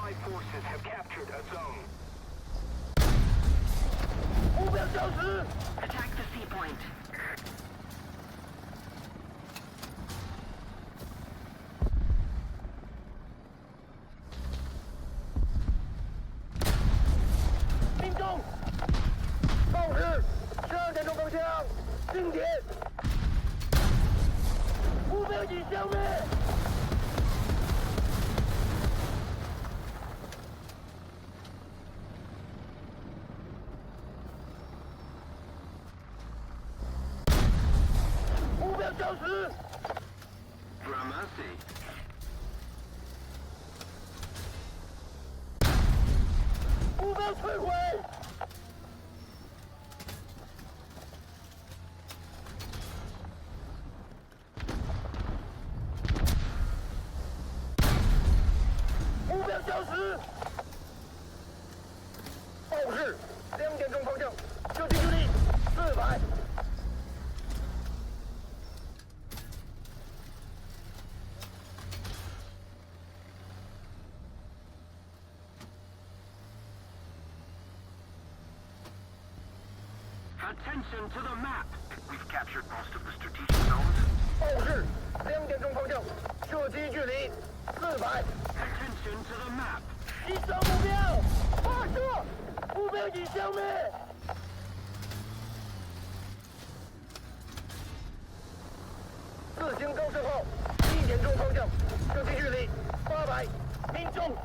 Allied forces have captured a zone. 目标消失。 Attack the C point. 命中。报时，12点钟方向，定点。目标已消灭。 目标消失， Gramercy. 目标摧毁，目标消失。报时，2点钟方向，射击距离400。 Attention to the map. We've captured most of the strategic zones. 报时，2点钟方向，射击距离400。 Attention to the map. 击杀目标，发射，目标已消灭。4星高射炮，1点钟方向，射击距离800，命中。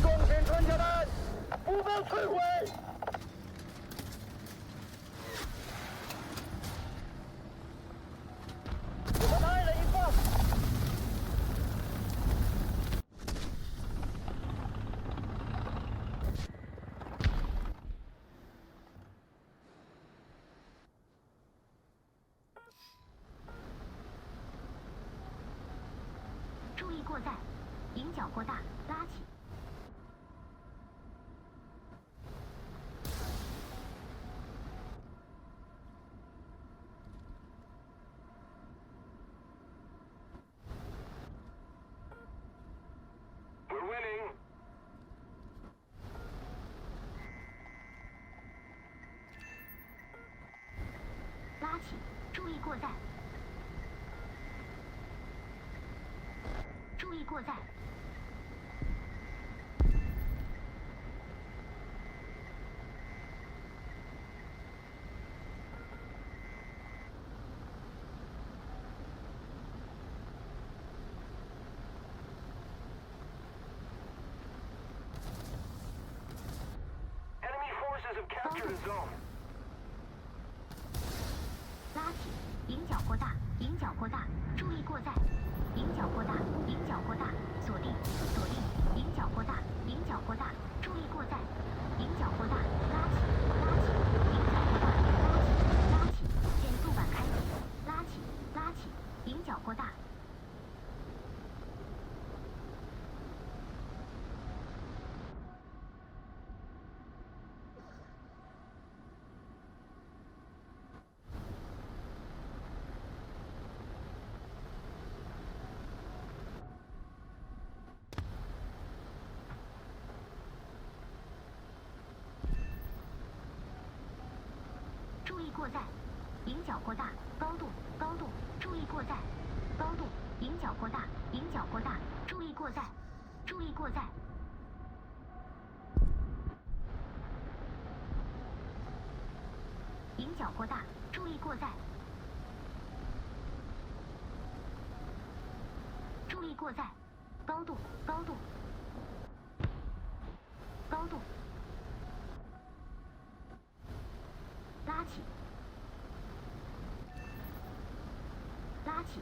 装填穿甲弹，目标摧毁。我们来了一发。 注意过载，迎角过大，拉起。 We're winning. 拉起，注意过载。注意过载。Enemy forces have captured a zone. 拉起，迎角过大，迎角过大，注意过载。迎角过大，迎角过大，锁定，锁定，迎角过大，迎角过大，注意过载。迎角过大，拉起，拉起，迎角过大，拉起，拉起，减速板开启，拉起，拉起，迎角过大。 注意过载，迎角过大，高度，高度，注意过载，高度，迎角过大，迎角过大，注意过载，注意过载。迎角过大，注意过载，注意过载，高度，高度，高度。 拉起，拉起，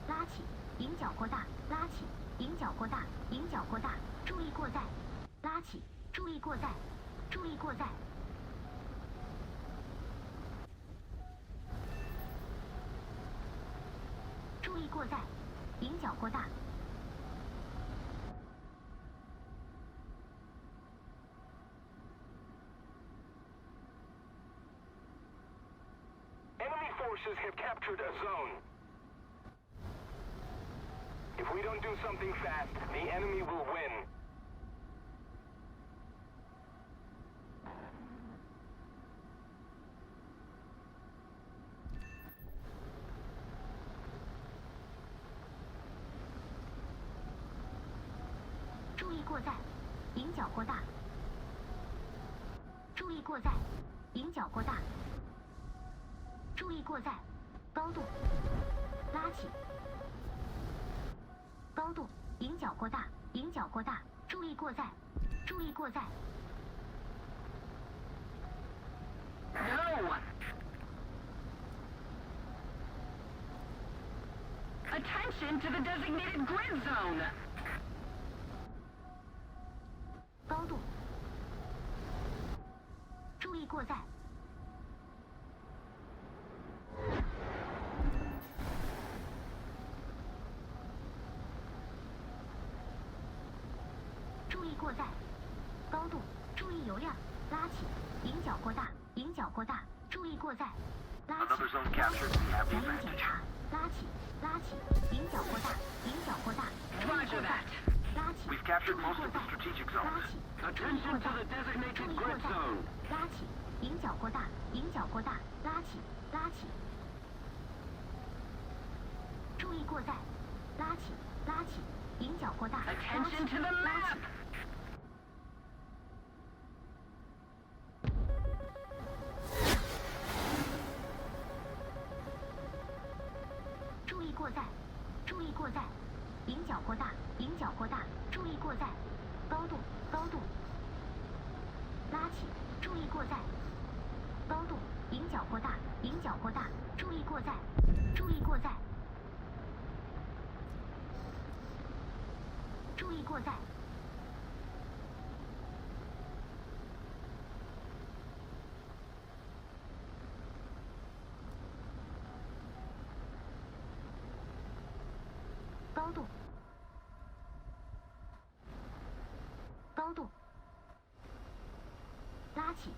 拉起，迎角过大，拉起，迎角过大，迎角过大，注意过载，拉起，注意过载，注意过载。 注意过载，迎角过大。have captured a zone. If we don't do something fast, the enemy will win. “注意过载，迎角过大。”“注意过载，迎角过大。”“注意过载，高度，拉起。”“高度，迎角过大，迎角过大。”“注意过载，注意过载。” No! Attention to the designated grid zone! 高度，注意过载。注意过载，高度，注意油量，拉起，迎角过大，迎角过大，注意过载，拉起， Another zone captured. We have the 人员检 advantage. 查，拉起，拉起，迎角过大，迎角过大，注意 Roger 过载 that.，拉起， We've captured 注意 most 过 of 载 the，strategic 拉 zones. 起，注意 Attention 过 to 载 the，designated 注意过 grid 载， zone. 拉起，迎角过大，迎角过大，拉起，拉起，注意过载，拉起，拉起，迎角过大，拉起， Attention to the 拉起 map.。注意过载，注意过载，迎角过大，迎角过大，注意过载，高度，高度，拉起，注意过载，高度，迎角过大，迎角过大，注意过载，注意过载，注意过载。高度，高度，拉起，